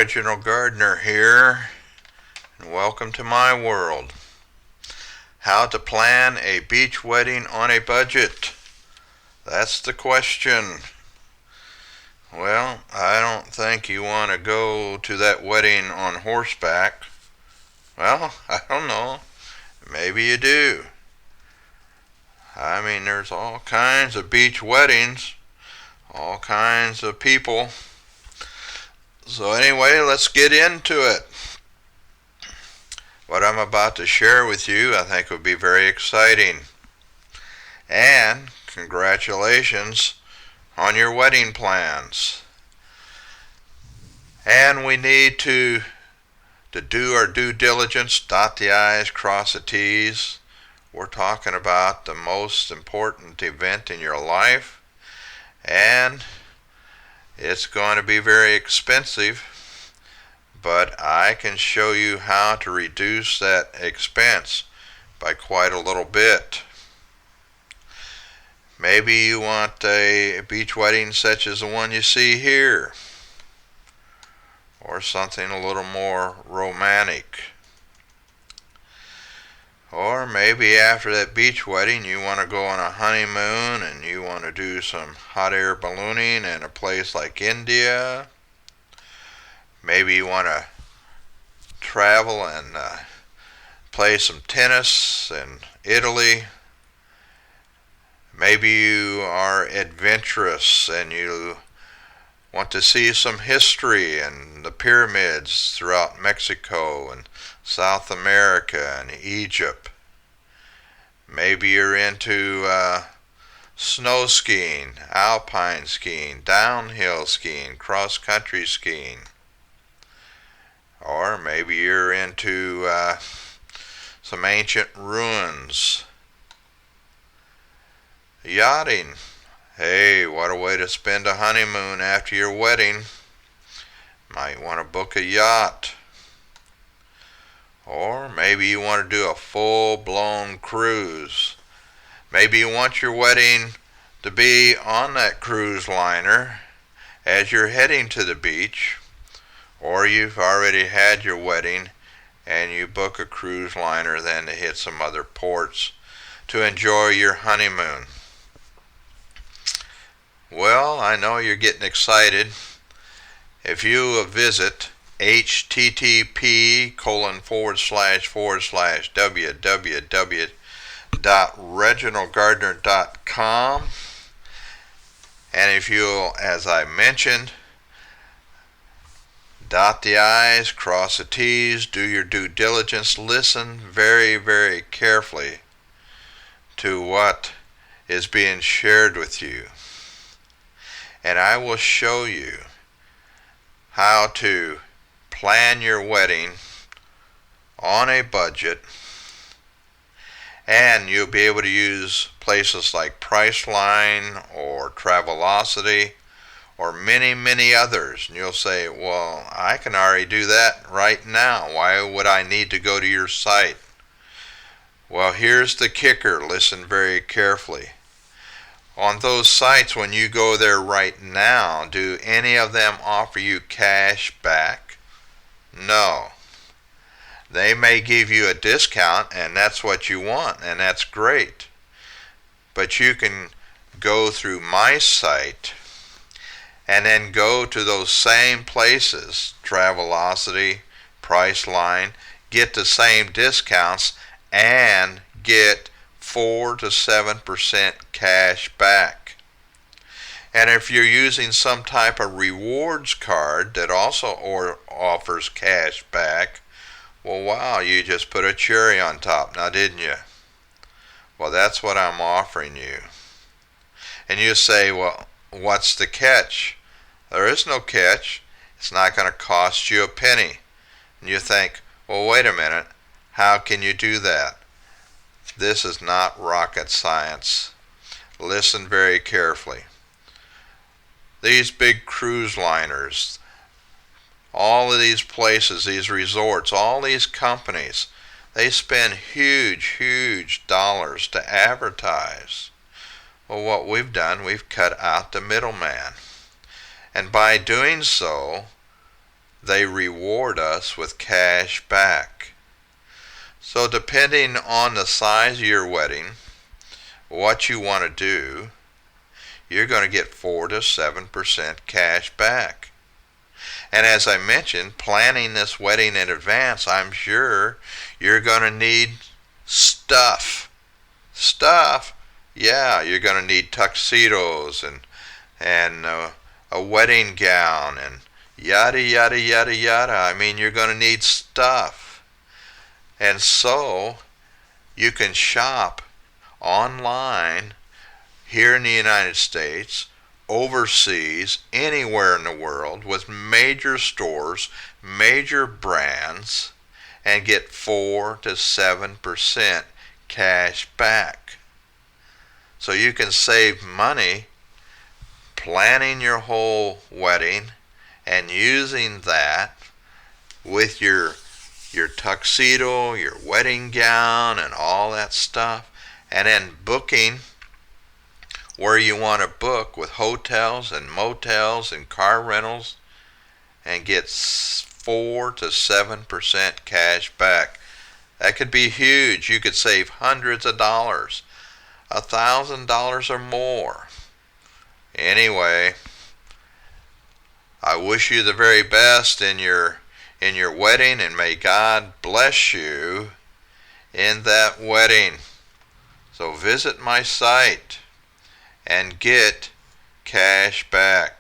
Reginald Gardner here, and welcome to my world. How to plan a beach wedding on a budget? That's the question. Well, I don't think you want to go to that wedding on horseback. Well, I don't know. Maybe you do. I mean, there's all kinds of beach weddings, all kinds of people. So anyway, let's get into it. What I'm about to share with you I think will be very exciting. And congratulations on your wedding plans. And we need to do our due diligence, dot the I's, cross the T's. We're talking about the most important event in your life, and it's going to be very expensive, but I can show you how to reduce that expense by quite a little bit. Maybe you want a beach wedding such as the one you see here, or something a little more romantic. Or maybe after that beach wedding you want to go on a honeymoon and you want to do some hot air ballooning in a place like India. Maybe you want to travel and play some tennis in Italy. Maybe you are adventurous and you want to see some history and the pyramids throughout Mexico and South America and Egypt. Maybe you're into snow skiing, alpine skiing, downhill skiing, cross-country skiing. Or maybe you're into some ancient ruins. Yachting. Hey, what a way to spend a honeymoon after your wedding. Might want to book a yacht. Or maybe you want to do a full-blown cruise. Maybe you want your wedding to be on that cruise liner as you're heading to the beach, or you've already had your wedding and you book a cruise liner then to hit some other ports to enjoy your honeymoon. Well, I know you're getting excited. If you visit http://www.reginaldgardner.com, and if you'll, as I mentioned, dot the I's, cross the T's, do your due diligence, listen very, very carefully to what is being shared with you. And I will show you how to plan your wedding on a budget, and you'll be able to use places like Priceline or Travelocity or many, many others. And you'll say, well, I can already do that right now. Why would I need to go to your site? Well, here's the kicker. Listen very carefully. On those sites, when you go there right now, do any of them offer you cash back? No. They may give you a discount, and that's what you want, and that's great. But you can go through my site and then go to those same places, Travelocity, Priceline, get the same discounts, and get 4 to 7% cash back. And if you're using some type of rewards card that also offers cash back, well, wow, you just put a cherry on top now, didn't you? Well, that's what I'm offering you. And you say, well, what's the catch? There is no catch. It's not going to cost you a penny. And you think, well, wait a minute, how can you do that? This is not rocket science. Listen very carefully. These big cruise liners, all of these places, these resorts, all these companies, they spend huge, huge dollars to advertise. Well, what we've done, we've cut out the middleman. And by doing so, they reward us with cash back. So depending on the size of your wedding, what you want to do, you're going to get 4 to 7% cash back. And as I mentioned, planning this wedding in advance, I'm sure you're going to need stuff. Stuff? Yeah, you're going to need tuxedos and a wedding gown and yada yada yada yada. I mean, you're going to need stuff. And so you can shop online here in the United States, overseas, anywhere in the world with major stores, major brands, and get 4 to 7% cash back. So you can save money planning your whole wedding and using that with your tuxedo, your wedding gown, and all that stuff, and then booking where you want to book with hotels and motels and car rentals and get 4 to 7% cash back. That could be huge. You could save hundreds of dollars, $1,000 or more. Anyway, I wish you the very best in your wedding, and may God bless you in that wedding. So visit my site and get cash back.